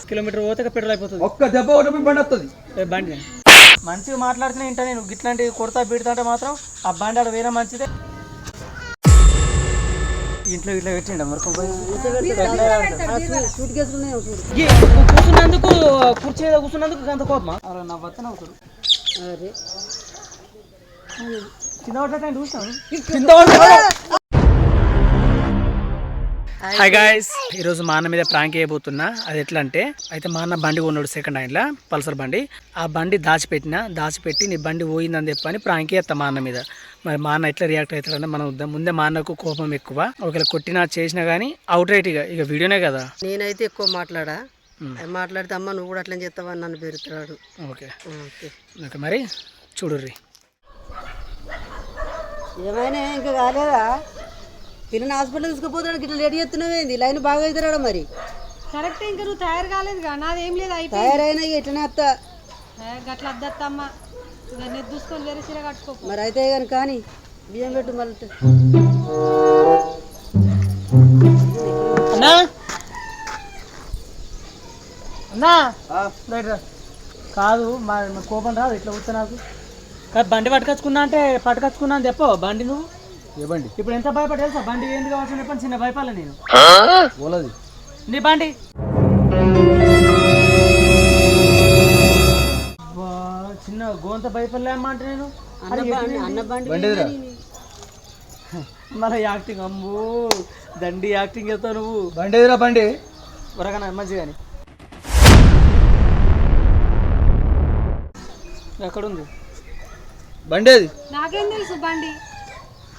Kilometre పోతే petrol అయిపోతుంది. ఒక్క దెబ్బ బండి వస్తుంది. బండి మంచిగా మాట్లాడుతున్నా ఇంట నేను ఇట్లాంటి కొడతా బీడతా అంటే మాత్రం ఆ బండి ఆడ వేరే మంచిదే. ఇంట్లో ఇట్లా పెట్టిండ మరి కూర్చున్నందుకు కుర్చీ మీద కూర్చున్నందుకు అంత కోపమా? అరే నా భర్త నవ్వుతాడు. కింద పడ్డా చూస్తాను. హాయ్ గాయ్స్, ఈరోజు మా అన్న మీద ప్రాంక్ చేయబోతున్నా. అది ఎట్లా అంటే, అయితే మా అన్న బండి కొన్నాడు సెకండ్ హ్యాండ్లో, పల్సర్ బండి. ఆ బండి దాచిపెట్టి నీ బండి పోయిందని చెప్పని ప్రాంక్ చేస్తా మా అన్న మీద. మరి మా అన్న ఎట్లా రియాక్ట్ అవుతాడని మనం ముందే మా అన్నకు కోపం ఎక్కువ. ఒకవేళ కొట్టినా చేసినా కానీ అవుట్ రైట్ ఇక వీడియోనే కదా. నేనైతే ఎక్కువ మాట్లాడితే అమ్మ నువ్వు కూడా అట్లా చేస్తావా నన్ను పెరుగుతాడు. ఓకే మరి చూడుర్రి. ఏమైనా ఇంకా కాలేదా? పిల్లలు హాస్పిటల్ తీసుకుపోతాడు, ఇట్లా లేట్ చేస్తున్నావేంది? లైన్ బాగా అవుతారా? మరి కరెక్ట్. ఇంకా నువ్వు తయారు కాలేదు, నాదేం లేదు. తయారైనా ఇట్లనే వస్తా గట్ల అద్దమ్మా, నేను చూసుకొని వేరే చీర కట్టుకో. మరి అయితే కానీ కానీ బియ్యం పెట్టు మళ్ళీ. అన్నా అన్నా కాదు, మా కోపం రాదు ఇట్లా కూర్చో నాకు. కాదు బండి పట్టుకొచ్చుకున్నా అంటే పట్టుకొచ్చుకున్నా అని చెప్పవు బండి నువ్వు. ఏ బండి? ఇప్పుడు ఎంత భయపడి తెలుసా? బండి ఏంది కావాల్సిన చెప్పని చిన్న భయపడలే నేను. ఓలది నీ బండి చిన్న గోంత భయపడలే అమ్మ అంటే నేను. అన్న బండి మన యాక్టింగ్ అమ్ము దండి యాక్టింగ్ చేస్తావు నువ్వు. బండి ఎదురా బండి త్వరగా మంచిగాని ఎక్కడుంది బండి? అది నాకేం తెలుసు బండి.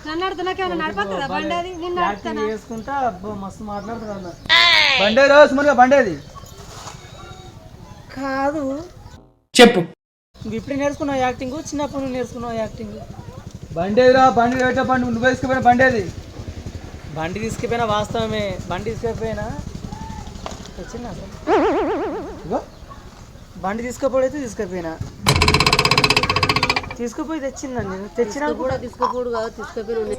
నన్ను అడుగుతున్నాకేమన్నా నడపతుందా బండి? అది నిన్ను యాక్టింగ్ చేసుకుంటా మస్తు మాట్లాడుతున్నా. బండి రాసుమనిగా బండి అది కాదు చెప్పు. నువ్వు ఇప్పుడు నేర్చుకున్నావు యాక్టింగ్, చిన్నప్పుడు నువ్వు నేర్చుకున్నావు యాక్టింగ్. బండి ఎదురా బండి వేట బండి నువ్వు తీసుకుపోయిన బండి అది. బండి తీసుకుపోయినా వాస్తవమే, బండి తీసుకుపోయినా వచ్చిందా అసలు? బండి తీసుకుపోయితే తీసుకుపోయి తెచ్చిందండి. తెచ్చినా కూడా తీసుకుపోడు కాదు, తీసుకుపోయి.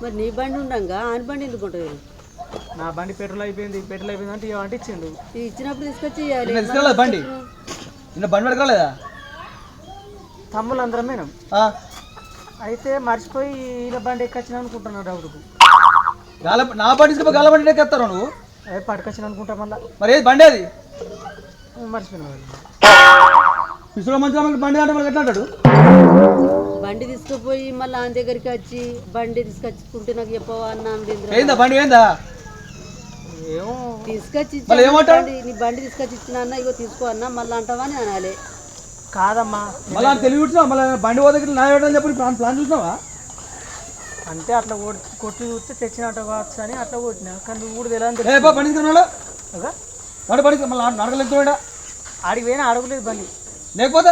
మరి నీ బండి ఉండగా ఆయన బండి ఎందుకుంటుంది? నా బండి పెట్రోల్ అయిపోయింది అంటే ఇవ్వంటే ఇచ్చిండు. ఇచ్చినప్పుడు తీసుకొచ్చి బండి నిన్న బండి పెట్టుకోలేదా? తమ్ముళ్ళు అందరం మేనం. అయితే మర్చిపోయి ఈయన బండి ఎక్కొచ్చిన అనుకుంటున్నావు డౌట్కు. నా బండి తీసుకుపోయి గాల బండి ఎక్కేస్తావు నువ్వు? అదే పట్టుకొచ్చిన అనుకుంటా మళ్ళీ. మరి ఏది బండి అది? మర్చిపోయినా మంచిగా బండి అంటే ఎట్లా అంటాడు? బండి తీసుకుపోయి మళ్ళీ ఆయన దగ్గరికి వచ్చి బండి తీసుకొచ్చుకుంటే నాకు చెప్పవా అన్నా? ఏందా బండి ఏందా? ఏమో తీసుకొచ్చి నీ బండి తీసుకొచ్చి ఇచ్చిన అన్న, ఇగో తీసుకో అన్న మళ్ళీ అంటావా అని అనాలి. కాదమ్మా మళ్ళీ తెలివి చూసినావా? మళ్ళీ బండి పోతే నా చెప్పి ప్లాన్ చూసినావా? అంటే అట్లా కొట్టి చూస్తే తెచ్చినట్టు కావచ్చు అని అట్లా కొట్టినా. కానీ నువ్వు కూడా తెలియదు. బండి తీసుకున్నాడు బండి మళ్ళీ నడకలేదు. ఆడికి పోయినా అడగలేదు బండి. లేకపోతే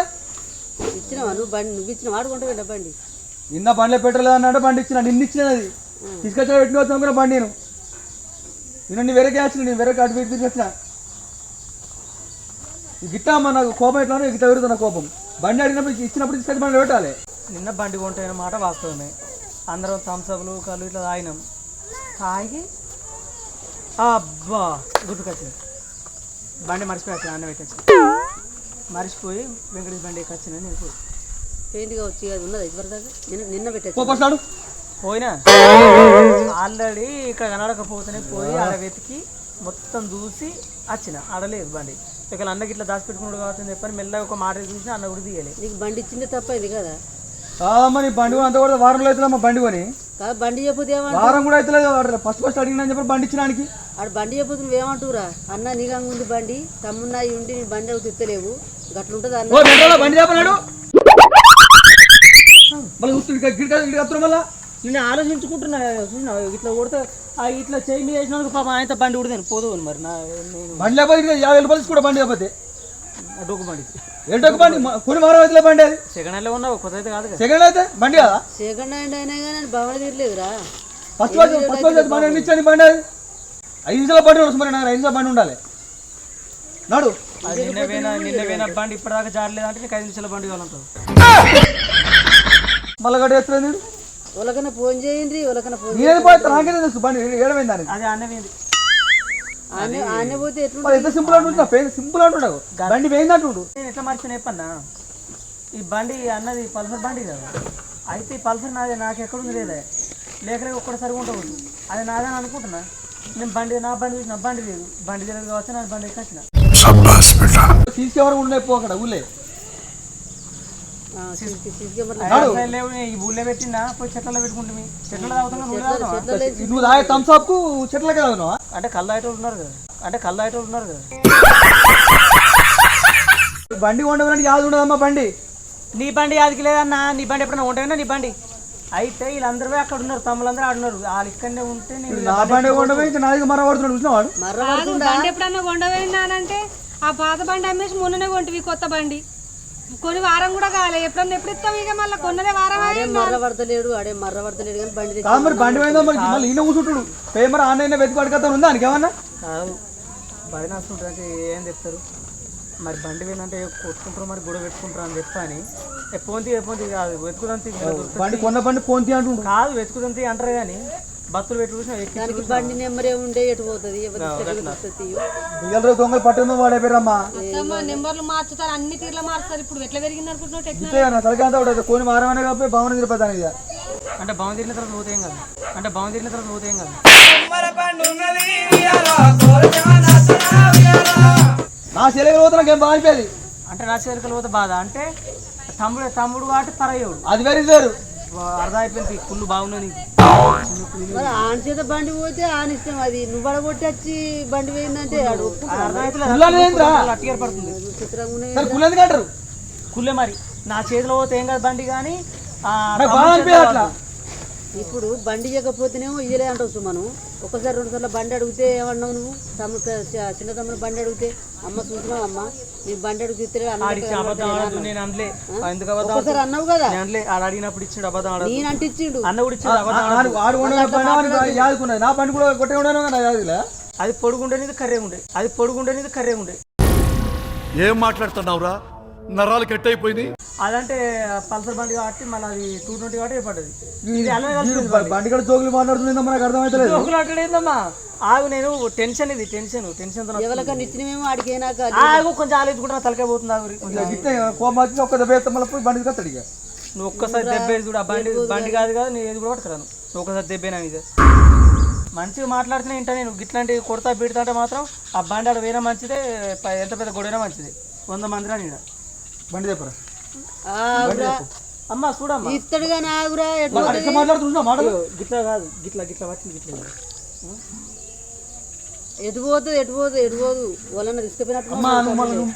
ఇచ్చినావా నువ్వు? బండి నువ్వు ఇచ్చిన వాడుకుంటావు బండి. నిన్న బండిలో పెట్రోల్ అన్నాడు, బండి ఇచ్చిన నిన్న ఇచ్చినది. అది తీసుకొచ్చా పెట్టుకు వచ్చాను కూడా బండి. నేను వేరే క్యాచ్, నేను వేరే కాటు పెట్టి తీసుకొచ్చిన. గిట్ట అమ్మ నాకు కోపం ఎట్లా గిట్ట పెరుగుతున్న కోపం. బండి అడిగినప్పుడు ఇచ్చినప్పుడు తీసుకొచ్చి బండి పెట్టాలి. నిన్న బండి కొంటాయిన మాట వాస్తవమే. అందరం థమ్స్అప్లు కళ్ళు ఇట్లా తాగినాం. తాగి అబ్బా గుర్తుకొచ్చింది, బండి మర్చిపోయాను. అన్న పెట్టచ్చు మర్చిపోయి వెంకటేష్ బండి ఎక్కొచ్చిన. నేను పెయింట్గా వచ్చి అది ఉన్నది ఇదివరదాకా నిన్న పెట్టచ్చు పోయినా ఆల్రెడీ ఇక్కడ కనడకపోతేనే పోయి ఆడ వెతికి మొత్తం చూసి వచ్చిన. ఆడలేదు బండి. ఇక్కడ అన్నకి ఇట్లా దాచిపెట్టుకున్నాడు కావచ్చు చెప్పని మెల్లగా ఒక మాట చూసి అన్న కూడా తీయలేదు. నీకు బండి ఇచ్చిందే తప్ప ఇది కదా. మరి బండి కొని అంత కూడా వారంలో అవుతుందమ్మా బండి కొని. బండి చెప్పదు వారం కూడా అవుతలేదు. ఫస్ట్ అడిగినా చెప్పి బండి ఇచ్చినానికి ఆడు బండి చెప్పదు నువ్వేమంటురా? అన్న నీకంగా ఉంది బండి, తమ్మున్నాయి ఉండి నీ బండి అవి తిత్తలేవు, గట్లుంటది అన్న. బండి చెప్పన్నాడు మళ్ళీ నేను ఆలోచించుకుంటున్నా. ఇట్లా కొడితే ఇట్లా చేయి మీద వేసినందుకు పాప ఆయన బండి కూడా నేను పోదు. మరి బండి లేకపోతే 50 రూపాయలు కూడా బండి లేకపోతే డొక్కు బండి ఏంటొక బండి కొన్ని వారం అయితే బండి. అది సెకండ్ హ్యాండ్లో ఉన్నావు, కొత్త అయితే కాదు. సెకండ్ అయితే బండి కదా. సెకండ్ హ్యాండ్ అయినా కానీ భవన తీరలేదురా. ఫస్ట్ బండి ఇచ్చాను. బండి అది 5 నిమిషాల బండి వస్తుంది. మరి నాకు 5 నిమిషాల బండి ఉండాలి. నాడు నిన్న పోయిన బండి ఇప్పటిదాకా జారలేదు అంటే నీకు 5 నిమిషాల బండి కావాలంటావు. మళ్ళీ గడ్డ వేస్తుంది. వాళ్ళకన్నా ఫోన్ చేయండి వాళ్ళకన్నా ఫోన్ నేను పోతే నాకేనే తెలుసు బండి ఏడమైంది దానికి అది అన్నమేది ఆనే పోతే ఎట్లా ఎంత సింపుల్ అంటుంటా సింపుల్ అంటుండవు బండి పోయింది అంటుండు. నేను ఎట్లా మర్చిన చెప్పన్నా ఈ బండి అన్నది పల్సర్ బండి కదా అయితే ఈ పల్సర్ నాదే నాకు ఎక్కడుంది లేదే లేక ఒక్కసారి ఉంటుంది అది నాదని అనుకుంటున్నా నేను బండి నా బండి చూసిన బండి లేదు బండి తెలియదు కావచ్చు నా బండి ఎక్కొచ్చిన సీసీ కెమెరా ఉన్నాయి పో అక్కడ ఊళ్ళే సీసీ కెమెరా లేవు ఈ ఊళ్ళో పెట్టినా పోయి చెట్లలో పెట్టుకుంటుంది చెట్లలో తాగుతున్నా నువ్వు తాగుతావా? నువ్వు తాగే థమ్స్ అప్ కు చెట్లకే తాగుతున్నావా? అంటే కళ్ళు తాగేటోళ్ళు ఉన్నారు కదా బండి ఉండవడానికి యాదు ఉండదమ్మా బండి. నీ బండి యాదికి లేదన్నా నీ బండి ఎప్పుడైనా ఉంటాయినా నీ బండి అయితే వీళ్ళందరూ అక్కడ ఉన్నారు తమ్ములందరూ ఆడున్నారు వాళ్ళు ఇక్కడనే ఉంటే నేను నా బండి ఉండవే ఇంకా నాది మరవడుతున్నాడు చూసినవాడు. కాదు, బండి ఎప్పుడన్నా కొండపోయిందానంటే ఆ పాత బండి అమ్మేసి మొన్ననే కొంటివి కొత్త బండి కొన్ని వారం కూడా కాలే ఎప్పుడన్నా ఎప్పుడు ఇస్తావు ఇక మళ్ళీ కొన్నదే వారం మర్ర పడతలేడు కానీ బండి కాదు మరి బండి పోయిందా మరి మళ్ళీ ఈయన కూర్చుంటాడు పేమర్ ఆన్లైన్ వెతికి పట్టుకొస్తా ఉందా దానికి ఏమన్నా కాదు బండి నడుస్తుంటారు అంటే ఏం చెప్తారు మరి బండి పోయిందంటే కొట్టుకుంటారు మరి గొడవ పెట్టుకుంటారు అని చెప్పని పోంతి కాదు వెతుకుదంతి బండి కొన్న బండి పోంతి అంటుండు. కాదు వెతుకుదంతి అంటారు కానీ బతులు పెట్టి చూసినా దానికి బండి నెంబరే ఉండే ఎటు పోతుంది ఇవాళ దొంగలు పట్టిందో వాడైపోయారమ్మా. నెంబర్లు మార్చుతారు అన్ని తీర్ల మారుస్తారు ఇప్పుడు ఎట్లా పెరిగింది అనుకుంటున్నావు టెక్నాలజీ ఇంతే నా తలకాంతా ఉంటుంది కొన్ని వారమైనా కాబట్టి భవన తిరుపతి ఇక అంటే భవన్ తిరిగిన తర్వాత పోతే ఏం కాదు నా సెలవు పోతే నాకేం బాగా అయిపోయేది. అంటే నా చేరికలు పోతే బాధ అంటే తమ్ముడు కాబట్టి పరయ్యోడు అది వేరే వేరు అర్థం అయిపోయింది కుళ్ళు బాగున్నది మరి ఆన్ చేత బండి పోతే ఆన్ ఇష్టం అది నువ్వు పడగొట్టి వచ్చి బండి పోయిందంటే అట్టిగా పడుతుంది కుళ్ళేందుకు అంటారు కుళ్ళే మరి నా చేతిలో పోతే ఏం కాదు బండి కానీ బాగా అనిపించదు అట్లా. ఇప్పుడు బండి ఇవ్వకపోతేనేమో ఇయ్యలే అంటావు సుమను ఒకసారి 2 సార్లు బండి అడిగితే ఏమన్నావు నువ్వు చిన్న తమ్ముడు బండి అడిగితే అమ్మ చూసినావు అమ్మ నీ బండి అడిగితే నేను అనలే ఎందుకు ఒకసారి అన్నావు కదా అడిగినప్పుడు ఇచ్చిండు అబద్ధం నేను అంటే ఇచ్చిండు అన్న కూడా ఇచ్చిండు ఆడు యాదుకున్నది నా బండి కూడా కొట్టే ఉండేది. అది పొడుగుండేది కర్రే ఉండే ఏం మాట్లాడుతున్నావురా నరాలు కట్ అయిపోయింది. అదంటే పల్సర్ బండి కాబట్టి మళ్ళీ అది 220 కాబట్టి పడ్డది బండి కూడా జోగులు మాట్లాడుతుందా మనకు అర్థమైతలేదు. ఏందమ్మా ఆగు నేను టెన్షన్ ఎవరికన్నా ఇచ్చినమేమో అడిగేనా ఆగు కొంచెం ఆలోచించుకుంటా తలకాయ పోతుంది కోపం వచ్చి ఒక్క దెబ్బ వేస్తే మళ్ళీ పోయి బండి కత్తాడు ఇక నువ్వు ఒక్కసారి దెబ్బేది చూడు ఆ బండి కాదు నేను ఏది కూడా పట్టుకురాను నువ్వు ఒకసారి దెబ్బేనా మీద మంచిగా మాట్లాడుతున్నా ఇంట నేను గిట్లాంటి కొడతా పెడతా అంటే మాత్రం ఆ బండి ఆడ వేరే మంచిదే ఎంత పెద్ద గొడవైనా మంచిదే 100 మంది రా నేను బండి చెప్పరా అమ్మా చూడమ్మా ఇస్తాడు కానీ ఆగురా మాట్లాడుతున్నా మాట గిట్లా కాదు గిట్లా వచ్చింది గిట్లా ఎటు పోదు వాళ్ళన్న తీసుకుపోయినట్టు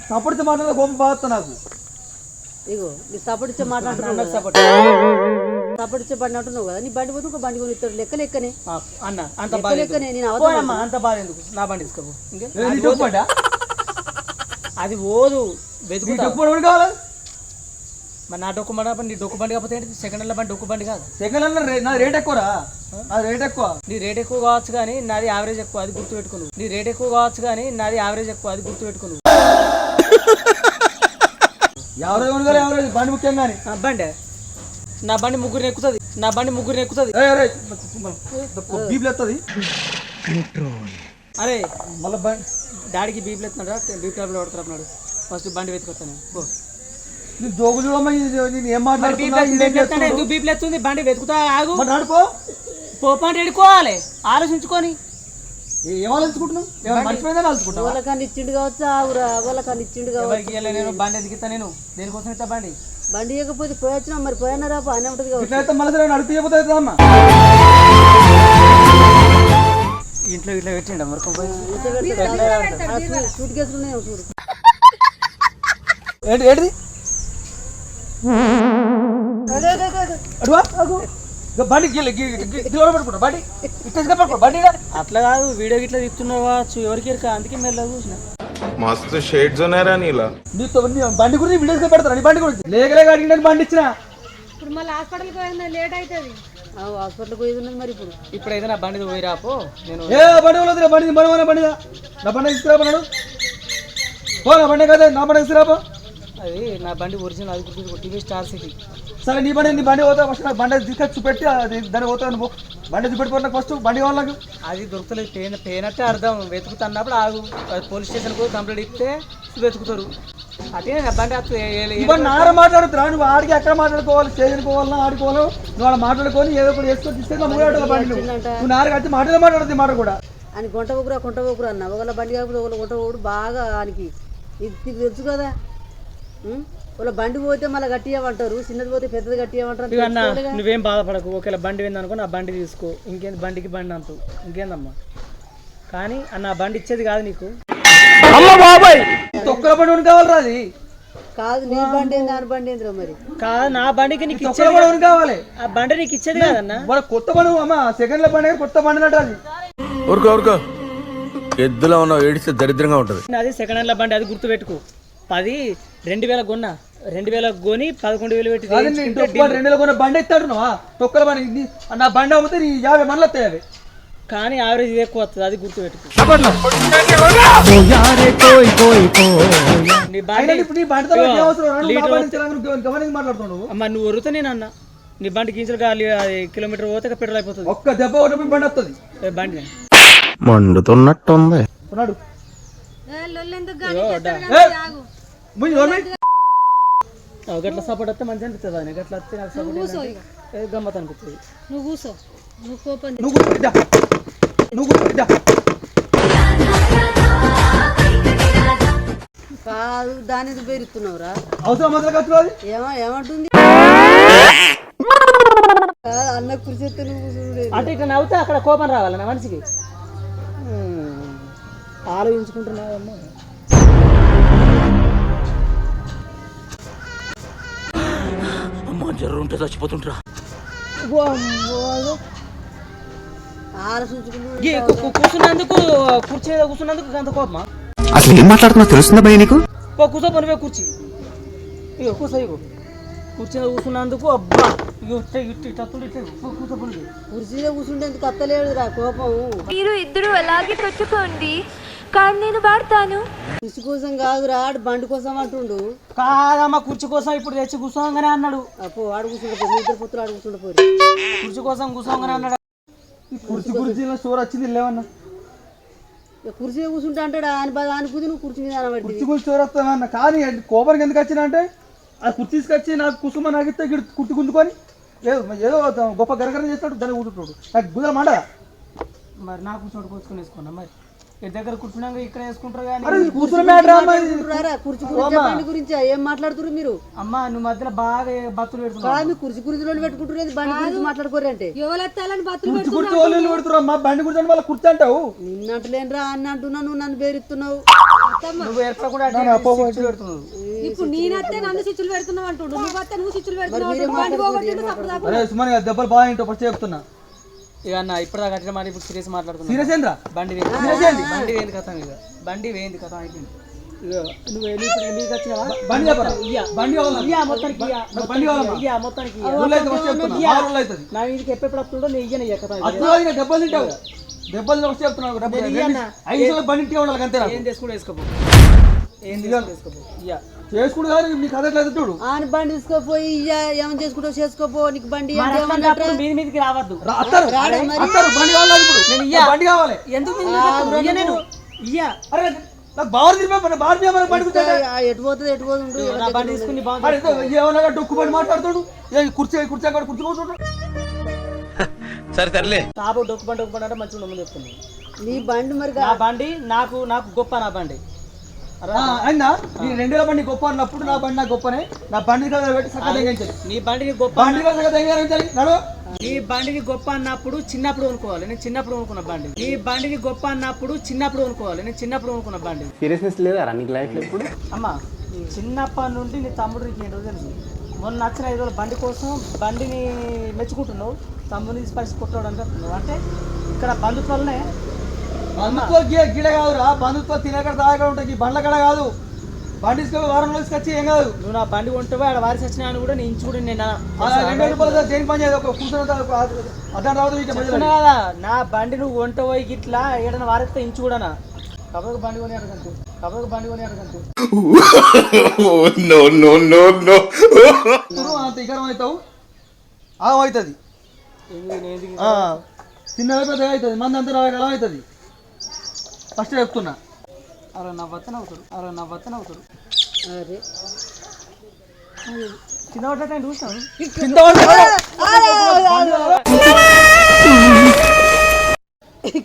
సపోర్ట్ మాట్లాడే కోపం బాగుతా నాకు ఇగో నీ సపోర్ట్ ఇచ్చే మాట్లాడుతున్నావు సపోర్ట్ ఇచ్చే బండి అంటున్నావు కదా నీ బండి పోతే ఒక బండి కొని ఇస్తాడు లెక్కనే అన్న అంత బాధ లెక్కనే నేను అంత బాధ ఎందుకు నా బండి తీసుకోపో అది పోదు డొక్కు కావాలి మరి నా డొక్కు బండి నీ డొక్కు బండి కాకపోతే ఏంటి సెకండ్ హ్యాండ్ బండి డొక్కు బండి కాదు సెకండ్ హ్యాండ్ నా రేట్ ఎక్కువరా నా రేట్ ఎక్కువ నీ రేట్ ఎక్కువ కావచ్చు కానీ నాది యావరేజ్ ఎక్కువ అది గుర్తు పెట్టుకుని నీ రేట్ ఎక్కువ కావచ్చు కానీ నాది యావరేజ్ ఎక్కువ అది గుర్తు పెట్టుకుని యావరేజ్ బండి ముఖ్యంగానే బండి నా బండి ముగ్గురిని ఎక్కుతుంది బీపులు ఎత్తది అరే మళ్ళీ బండి డాడీకి బీపులు ఎత్తున్నాడా బీప్ టాబ్లెట్ పడుతున్నాడు ఫస్ట్ బండి వెతుకొస్తాను నేను జోగు చూడమ్మా నేను ఏం మాట్లాడుతున్నా ఎందుకు బీపులు ఎత్తుంది బండి వెతుకుతా ఆగు నడుపో పోపంటే ఎడుకోవాలి ఆలోచించుకొని ఏం ఆలోచించుకుంటున్నావు మర్చిపోయిందని ఆలోచుకుంటావు వాళ్ళకన్నా ఇచ్చిండు కావచ్చు ఆగురా వాళ్ళకన్నా ఇచ్చిండు కావచ్చు నేను బండి ఎదిగితా నేను దేనికోసం ఇస్తా బండి ఇవ్వకపోతే పోయొచ్చినా మరి పోయినారా అనే ఉంటుంది ఇట్లయితే మళ్ళీ నడిపిపోతే అమ్మా ఇంట్లో ఇట్లా పెట్టిండ సూట్ కేసులు ఉన్నాయి చూడు ఏంటిది బండి పట్టుకుంటా బండి పట్టుకో బండి అట్లా కాదు వీడియో గిట్లా తిప్పుతున్నావా ఎవరికి అందుకే మెల్ల చూసిన मस्त शेड जो नाही राणीला నీతో బండి గురించి వీడియోస్ పెడతాను నీ బండి గురించి లేకలేక అడిగిన బండి ఇచ్చిన ఇప్పుడు మళ్ళీ హాస్పిటల్కి పోయిందా లేట్ అవుతుంది హాస్పిటల్కి పోయేది ఉన్నది మరి ఇప్పుడు అయితే నా బండి పోయి రాపో నేను ఏ బండి వల్ల బండి మన బండిదా నా బండి తీసుకురాపన్నాడు పో నా బండి కదా నా బండి తీసుకురాపో అది నా బండి ఒరిజినల్ అది గుర్తు టీవీ స్టార్ సిటీ సరే నీ బండి పోతా ఫస్ట్ నాకు బండి తీసుకొచ్చి చూపెట్టి దాన్ని పోతా నువ్వు బండి చూపెట్టి నాకు ఫస్ట్ బండి కావాలి నాకు. అది దొరుకుతలేదు, పేనట్టే అర్థం. వెతుకుతున్నప్పుడు ఆగు, పోలీస్ స్టేషన్కు కంప్లైంట్ ఇస్తే వెతుకుతారు. అటే బండి ఇప్పుడు నార మాట్లాడుతురా నువ్వు ఆడికి ఎక్కడ మాట్లాడుకోవాలి, స్టేషన్కి పోవాలన్నా ఆడుకోవాలి, నువ్వు అలా మాట్లాడుకొని ఏదో ఒకటి వేసుకొని తీసుకెళ్ళి మూడు బండి నువ్వు నారకి వచ్చి మాట్లాడుతుంది మాట కూడా అని కొంట పోకురా అన్న. ఒకళ్ళ బండి కాకపోతే ఒకళ్ళ కొంట పోడు బాగా ఆయనకి ఇది నీకు తెలుసు కదా. వాళ్ళ బండి పోతే మళ్ళీ గట్టియమంటారు, చిన్నది పోతే పెద్దది గట్టియమంటారు. అన్న నువ్వేం బాధపడకు, ఒకవేళ బండి పోయిందనుకో నా బండి తీసుకో, ఇంకేంది బండికి బండి అంతు ఇంకేందమ్మా. కానీ అన్న బండి ఇచ్చేది కాదు నీకు. తొక్కల బండి ఉనికి కావాలి అది కాదు, నీ బండి ఏంది దాని బండి ఏందిరా మరి. కాదు నా బండికి నీకు తొక్కల ఇచ్చేది బండి ఉనికి కావాలి. ఆ బండి నీకు ఇచ్చేది కాదన్న. వాళ్ళ కొత్త బండి అమ్మ సెకండ్ లో బండి కొత్త బండి అంటే అది ఊరుకో ఎద్దులో ఉన్నావు, ఏడిస్తే దరిద్రంగా ఉంటుంది. అది సెకండ్ హ్యాండ్ల బండి, అది గుర్తుపెట్టుకో. 2000 కొన్నా, 2000 కొని 11,000 పెట్టి అది నీ తొక్కల 2 కొన్న బండి ఎత్తాడు నువ్వు తొక్కల బండి నా బండి అమ్మితే నీ 50 బండ్లు వస్తాయి అవి. కానీ యావరేజ్ ఎక్కువ వస్తుంది, అది గుర్తుపెట్టుకో. నీ బండి ఇప్పుడు నీ బండితో పెట్టే అవసరం రా, నువ్వు నా బండి ఇచ్చేలాగా గమనించి మాట్లాడుతున్నావు నువ్వు. అమ్మ నువ్వు వరుతా నేను అన్న, నీ బండి గింజలు కాలి కిలోమీటర్ పోతే పెట్రోల్ అయిపోతుంది. ఒక్క దెబ్బ ఒకటి బండి వస్తుంది బండి మండుతున్నట్టుంది. ఉన్నాడు గట్ల సపోర్ట్ వస్తే మంచిగా అనిపిస్తుంది. అని గట్ల వస్తే నాకు సపోర్ట్ గమ్మత్ అనిపిస్తుంది. నువ్వు కూర్చో, నువ్వు కోపం నువ్వు కాదు దాని పేరుస్తున్నావురా. అవసరం మొదలు ఖర్చు అది ఏమంటుంది అన్న కృషి ఎత్తే నువ్వు కూర్చుండేది. అంటే ఇట్లా నవ్వుతే అక్కడ కోపం రావాలి నా మనిషికి. ఆలోచించుకుంటున్నావమ్మా. అమ్మ జర్రు ఉంటే చచ్చిపోతుంటరా. కూర్చున్నందుకు కుర్చీ మీద కూర్చున్నందుకు అంత కోపమా? అసలు ఏం మాట్లాడుతున్నావు తెలుస్తుందా భయ నీకు? కూర్చో పనివే కుర్చీ, ఇగో కూర్చో, ఇగో కుర్చీ మీద కూర్చున్నందుకు అబ్బా కూర్చో పని. కుర్చీలో కూర్చుంటేందుకు అత్తలేడు రా కోపం. మీరు ఇద్దరు అలాగే కొట్టుకోండి, కానీ నేను వాడతాను. కృషి కోసం కాదురా, బండి కోసం అంటుండు. కాదమ్మా, కుర్చీ కోసం ఇప్పుడు తెచ్చి కూర్చోగానే అన్నాడు. అప్పు ఆడు కూర్చుంటే మీ ఇద్దరు పొత్తులు ఆడు కూర్చుంటే కుర్చీ కోసం కూర్చోగానే అన్నాడు. కుర్చీ స్టోర్ వచ్చింది లేవన్నా. కుర్చీ కూర్చుంటా అంటాడు ఆయన బాధ అనుకుంది, నువ్వు కుర్చీ మీద అనబడి కుర్చీ స్టోర్ వస్తామన్న. కానీ కోపరికి ఎందుకు వచ్చినా అంటే ఆ కుర్చీ తీసుకొచ్చి నాకు కుసుమ నాకు ఇస్తే కుర్చీ గుంజుకొని ఏదో గొప్ప గరగర చేస్తాడు, దాన్ని కూర్చుంటాడు. నాకు గుజల మండ. మరి నా కూర్చోడు కూర్చుని వేసుకున్నా, మరి దగ్గర కూర్చున్నాక ఇక్కడ వేసుకుంటారు. కానీ కుర్చీ బండి గురించి ఏం మాట్లాడుతున్నారు మీరు? అమ్మా నువ్వు మధ్యలో బాగా బతులు పెడుతున్నావు. మీ కుర్చీ గురించి పెట్టుకుంటున్నారు, బండి గురించి మాట్లాడుకోరు అంటే ఎవరెత్తాలని బతులు కుర్చీ కుర్చీ వాళ్ళు పెడుతున్నారు అమ్మా, బండి కూర్చొని వాళ్ళ కుర్చీ అంటావు. నిన్నంటలేనురా అని అంటున్నా, నువ్వు నన్ను బేరిస్తున్నావు. నువ్వు ఎక్కడ కూడా పెడుతున్నావు. ఇప్పుడు నేనత్తే నన్ను చిచ్చులు పెడుతున్నావు అంటుండు, నువ్వు అత్తే నువ్వు చిచ్చులు పెడుతున్నావు. బండి పోగొట్టిండు తప్పదు. అరే సుమన్ దెబ్బలు బాగా ఏంటో ఫస్ట్ చెప్తున్నా. ఇక అన్న ఇప్పుడు దాకా అట్లా మాట ఇప్పుడు సీరియస్ మాట్లాడుతున్నా. సీరియస్ ఏంద్రా? బండి వేయింది కథ, ఇక బండి వేయింది కథ అయిపోయింది. నువ్వు నీకు వచ్చినావా? బండి చెప్పరా? బండి మొత్తానికి మొత్తానికి నా ఇంటికి ఎప్పుడు వస్తుండో నేను ఇయ్యను కథ. దెబ్బలు తింటావు, దెబ్బలు వచ్చి చెప్తున్నావు. 5 నిమిషాలు బండి ఇంటికి ఉండాలి అంతే. ఏం చేసుకుంటూ వేసుకోపో, ఏం వేసుకోపో. చేసుకుంటు కాదు నీకు కథ ఎట్లా చూడు. ఆయన బండి తీసుకోపోయి ఏమని చేసుకుంటావు చేసుకోపో, నీకు బండి మీది మీదకి రావద్దు. బండి కావాలి ఇప్పుడు, బండి కావాలి. ఎందుకు నేను ఇయ్యా? అరే నాకు బాగా తిరిగి బాగా బండి ఎటు పోతుంది ఎటు పోతుంది నా బండి తీసుకుని ఏమన్నా డొక్కు బండి మాట్లాడుతాడు. కుర్చీ అక్కడ కుర్చీ కూర్చుంటాడు. సరే తరలే తాపు డొక్కు బండి అంటే మంచిగా ఉండమని చెప్తున్నాను. నీ బండి మరి నా బండి నాకు గొప్ప, నా బండి అయినా నీ 2 బండి గొప్ప అన్నప్పుడు నా బండి నాకు గొప్పనే. నా బండి పెట్టి సగం తెగించాలి. నీ బండిని గొప్ప, బండి సగం తెగించాలి. నీ బండిని గొప్ప అన్నప్పుడు చిన్నప్పుడు కొనుక్కోవాలి. నేను చిన్నప్పుడు కొనుక్కున్న బండి. నీ బండిని గొప్ప అన్నప్పుడు చిన్నప్పుడు కొనుక్కోవాలి. నేను చిన్నప్పుడు కొనుక్కున్న బండి. సీరియస్నెస్ లేదా నీకు లైఫ్ లో ఇప్పుడు? అమ్మా చిన్నప్పటి నుండి నీ తమ్ముడికి ఏంటో తెలుసు. మొన్న నచ్చిన 5 రోజుల బండి కోసం బండిని మెచ్చుకుంటున్నావు, తమ్ముడిని పరిస్థితి కొట్టడానికి వస్తున్నావు. అంటే ఇక్కడ బంధుత్వాలనే. బంధుత్వ గిడ కాదురా, బంధుత్వ తినకడ తాగడ ఉంటాయి, బండ్ల కడ కాదు. బండి తీసుకొని వారంలో తీసుకొచ్చి ఏం కాదు. నువ్వు నా బండి కొంటావా ఆడ వారి సచ్చినా అని కూడా నేను ఇంచుకుంటే నేను 2 రూపాయలు దేని పని చేయదు. ఒక కూర్చొని అర్థం రావద్దు కదా. నా బండి నువ్వు కొంటపోయి ఇట్లా ఏడన్నా వారిస్తే ఇంచు కూడా కాకపోతే బండి కొని అడగండి. కాబట్టి బండి కొని అడగండి అంత ఇకరం అవుతావు అవుతుంది చిన్నగా పెద్దగా అవుతుంది మంది అంతా ఎలా అవుతుంది ఫస్ట్ చెప్తున్నా అరే నా వత్తన అవుతారు అరే కింద పడ్డా చూస్తాను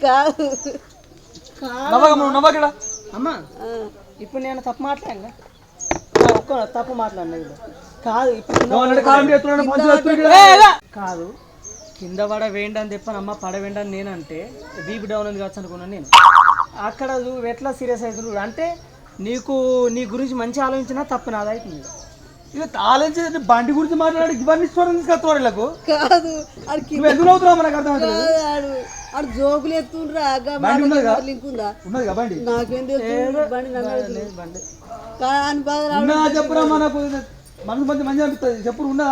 కాదు నవ్వకడా అమ్మా ఇప్పుడు నేను తప్పు మాట్లాడినా ఒక్క తప్పు మాట్లాడినా ఇప్పుడు కాదు ఇప్పుడు కాదు కింద పడ వేయండి అని చెప్పాను అమ్మ పడ వేయండి అని నేనంటే బీపీ డౌన్ ఉంది కావచ్చు అనుకున్నాను నేను అక్కడ నువ్వు ఎట్లా సీరియస్ అవుతున్నావు అంటే నీకు నీ గురించి మంచి ఆలోచించినా తప్పు నాది అవుతుంది ఇక ఆలోచించి బండి గురించి మాట్లాడి ఇవన్నీ స్వరం తీసుకొస్తున్నారు వీళ్ళకు కాదు ఆడు నువ్వు ఎందుకు అవుతున్నావు మనకు అర్థమవుతుంది ఆడు జోకులు ఎత్తుండ్రా బండి ఉన్నదిగా? లింక్ ఉందా ఉన్నది కదా బండి నాకేం తెలుసు బండి బండి అని బాధ ఉన్నా చెప్పురా మనకు మనసు మంచి మంచి అనిపిస్తుంది చెప్పుడు ఉన్నా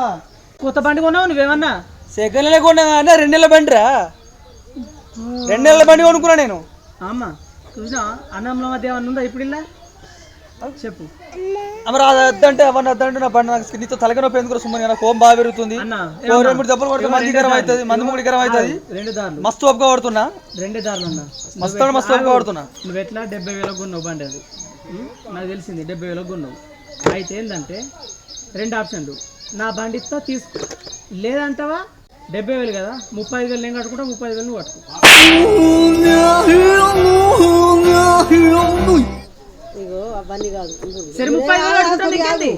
కొత్త బండి కొన్నావు నువ్వేమన్నా సెకండ్ లేకుండా అంటే 2 నెలల బండి రా 2 నెలల బండి కొనుక్కున్నా నేను అమ్మ చూసినా అన్నంలో మధ్య ఏమన్నా ఉందా ఇప్పుడు ఇలా చెప్పు అమరా అద్దంటే అవన్నీ అద్దంటే నా బండి నాకు నీతో తలక నొప్పి ఎందుకు సుమ్మని నాకు కోపం బాగా పెరుగుతుంది అన్న 2 దెబ్బలు కొడితే మంది గరం అవుతుంది మంది ముడి గరం అవుతుంది 2 దారులు మస్తు ఒప్పుగా కొడుతున్నా 2 దారులు అన్న మస్తు ఒప్పుగా కొడుతున్నా నువ్వు ఎట్లా 70,000 కొన్నావు బండి అది నాకు తెలిసింది 70,000 కొన్నావు అయితే ఏంటంటే 2 ఆప్షన్లు నా బండి ఇస్తా తీసుకో లేదంటావా 70,000 కదా 35,000 నేను కట్టుకుంటా 35,000 నువ్వు కట్టుకో ఇగో అవన్నీ కాదు సరే 35,000 కట్టుకుంటా నీకేంది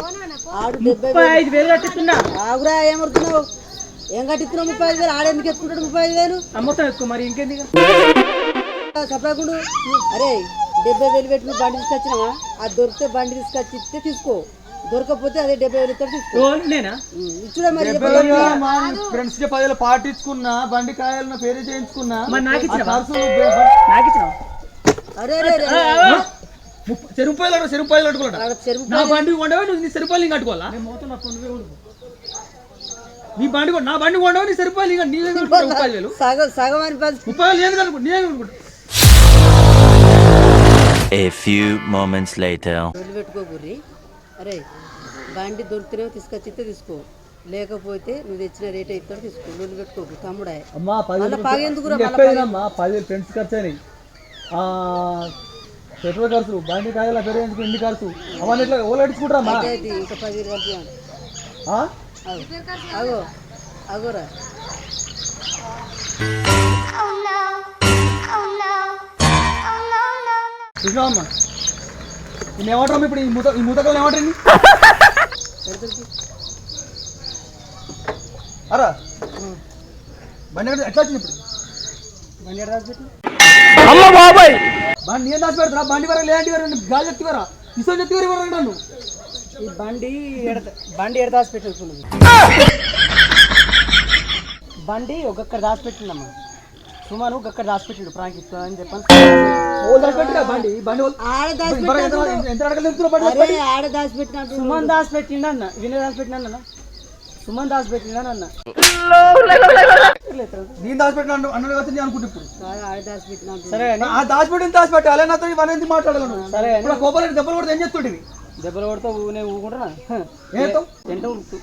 ఆడు 35,000 కట్టిస్తున్నా ఆగురా ఏమడుతున్నావు ఏం కట్టిస్తున్నావు 35,000 ఆడెందుకు ఎత్తుకుంటాడు 35,000 మొత్తం ఎక్కువ మరి ఇంకేంది చెప్పకుండా అరే 70,000 పెట్టి నువ్వు బండి తీసుకొచ్చినావా అది దొరికితే బండి తీసుకొచ్చి ఇస్తే తీసుకో దొరకపోతే అదే 70,000 ఇస్తే తీసుకో నేనా ఇచ్చుడే మరి ఫ్రెండ్స్ కి 10,000 పాటించుకున్నా బండి కాయాలన్న పేరు చేయించుకున్నా మరి నాకు ఇచ్చినావా? ఆ ఖర్చు నాకు ఇచ్చినావు అరే చెరుపాయలు కట్టుకోవాలట నా బండి కొండవే నువ్వు నీ చెరుపాయలు ఇంకా కట్టుకోవాలా నీ బండి నా బండి కొండవే నీ చెరుపాయలు ఇంకా నీ 30,000 సగం అని 30,000 నేను కనుకుంటా నేను కనుకుంటా A few moments later. పెట్టుకోకూర్రి అరే బండి దొరికితేనే తీసుకొచ్చి ఇస్తే తీసుకో లేకపోతే నువ్వు తెచ్చిన రేట్ ఇస్తాడు తీసుకో నువ్వు పెట్టుకోకు తమ్ముడా అమ్మా పాగేందుకురా చెప్పేదమ్మా 10,000 ఫ్రెండ్స్ ఖర్చు అయినాయి పెట్రోల్ ఖర్చు బండి కాయాల పేరు ఎందుకు ఇంటి ఖర్చు అవన్నీ ఇట్లా ఓళ్ళు అడుచుకుంటారా ఇంకా 10,000 కలిపి అగో అగోరా చూసావమ్మా నేను ఏమంటాం ఇప్పుడు ఈ మూతకాలు ఏమంటారు అరా బండి ఎట్లా వచ్చింది ఇప్పుడు బండి ఎక్కడ రాసిపెట్టి బండి నేను దాచి పెడతా బండి వరకు లేదంటే గాలి ఎత్తివరా ఇసం ఎత్తివారు ఇవ్వరు నన్ను ఈ బండి ఎడ దాచిపెట్టుకున్నది బండి ఒక్కొక్కరు దాచిపెట్టిందమ్మా సుమారు ఒక్కొక్కరు దాచిపెట్టిండు ప్రాంక్ ఇస్తా అని చెప్పాను బండి బండి ఎంత అడగలు అరే ఆడ దాచిపెట్టినట్టు సుమన్ దాచిపెట్టిండు అన్న వినయ్ దాచిపెట్టినాను అన్న సుమన్ దాచిపెట్టిండని అన్న నేను దాచిపెట్టిన అన్నది వచ్చి నేను అనుకుంటా ఇప్పుడు ఆడ దాచిపెట్టినట్టు సరే అని ఆ దాచిపెట్టాలి నాతో ఇవన్నీ ఎందుకు మాట్లాడాలను సరే ఇప్పుడు కోపాలు దెబ్బలు కూడా ఏం చెప్తుంటివి దెబ్బలు కొడతావు నేను ఊకుంటున్నా ఏంటో ఎంట ఉరుకుతూ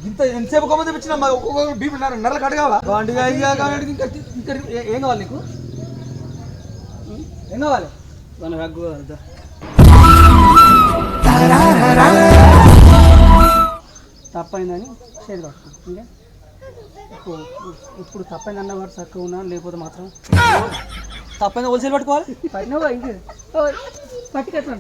ఇంత ఎంతసేపు కోపం తెప్పించిన ఒక్కొక్క బీపీ నర్రలు కడగావా బండి ఇంకా ఏం కావాలి నీకు ఏం కావాలి మన రగ్గు తప్పైందని చేతి పట్టుకో ఇంకా ఇప్పుడు తప్పైందన్న వాడు చక్కగా ఉన్నా లేకపోతే మాత్రం తప్పైంది హోల్సేల్ పట్టుకోవాలి పట్టినవా ఇంకే పట్టుకెట్లా